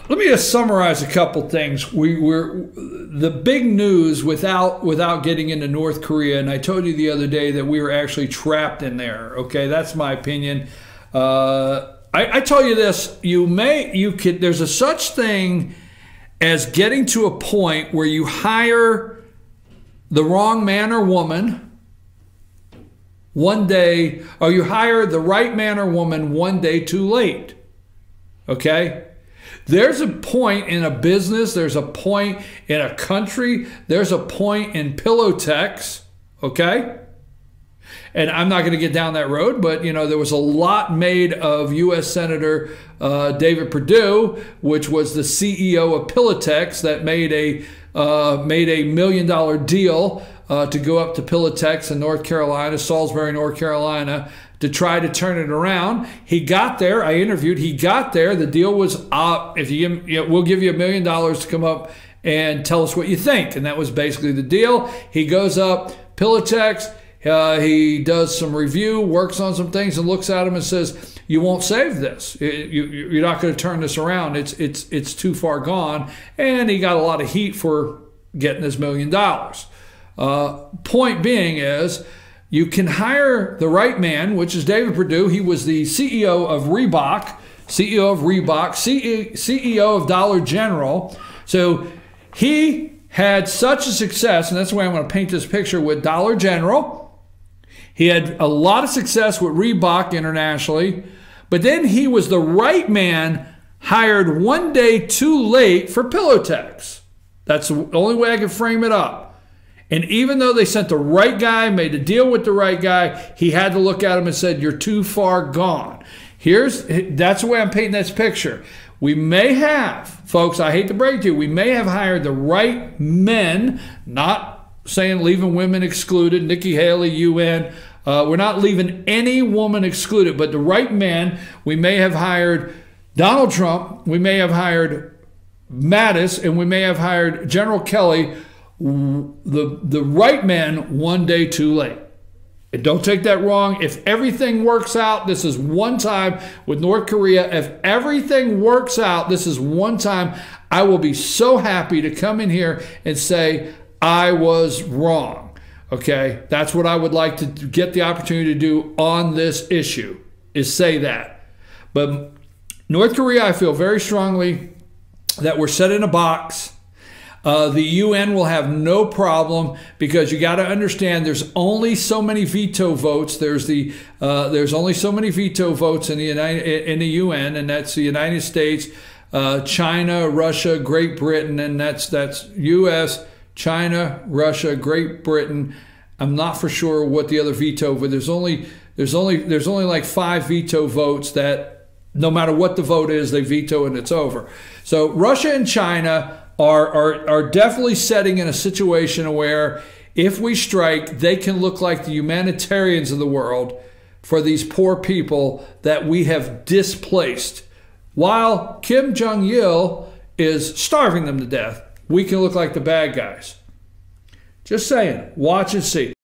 let me just summarize a couple things. We're the big news without getting into North Korea, and I told you the other day that we were actually trapped in there. Okay, that's my opinion. I tell you this: there's a such thing as getting to a point where you hire the wrong man or woman one day, or you hire the right man or woman one day too late. Okay? There's a point in a business, there's a point in a country, there's a point in pillow techs, okay? And I'm not going to get down that road, but you know, there was a lot made of U.S. Senator David Perdue, which was the CEO of Pillatex, that made a $1 million deal to go up to Pillatex in North Carolina, Salisbury, North Carolina, to try to turn it around. He got there. I interviewed. He got there. The deal was, if you give, we'll give you $1 million to come up and tell us what you think. And that was basically the deal. He goes up, Pillatex. He does some review, works on some things, and looks at him and says, "You won't save this. You're not going to turn this around. It's too far gone." And he got a lot of heat for getting this $1 million. Point being is, you can hire the right man, which is David Perdue. He was the CEO of Reebok, CEO of Dollar General. So he had such a success, and that's why I'm going to paint this picture with Dollar General. He had a lot of success with Reebok internationally, but then he was the right man hired one day too late for Pillatex. That's the only way I can frame it up. And even though they sent the right guy, made a deal with the right guy, he had to look at him and said, "You're too far gone." That's the way I'm painting this picture. We may have, folks, I hate to break to you, we may have hired the right men, not saying leaving women excluded, Nikki Haley, UN. We're not leaving any woman excluded, but the right men. We may have hired Donald Trump, we may have hired Mattis, and we may have hired General Kelly, the right man one day too late. And don't take that wrong. If everything works out, this is one time with North Korea. If everything works out, this is one time I will be so happy to come in here and say I was wrong. Okay, that's what I would like to get the opportunity to do on this issue, is say that. But North Korea, I feel very strongly that we're set in a box. The UN will have no problem, because you got to understand there's only so many veto votes. There's only so many veto votes in the UN, and that's the United States, China, Russia, Great Britain, and that's U.S., China, Russia, Great Britain. I'm not for sure what the other veto, but there's only like 5 veto votes that no matter what the vote is, they veto and it's over. So Russia and China are definitely setting in a situation where if we strike, they can look like the humanitarians of the world for these poor people that we have displaced. While Kim Jong-il is starving them to death, we can look like the bad guys. Just saying, watch and see.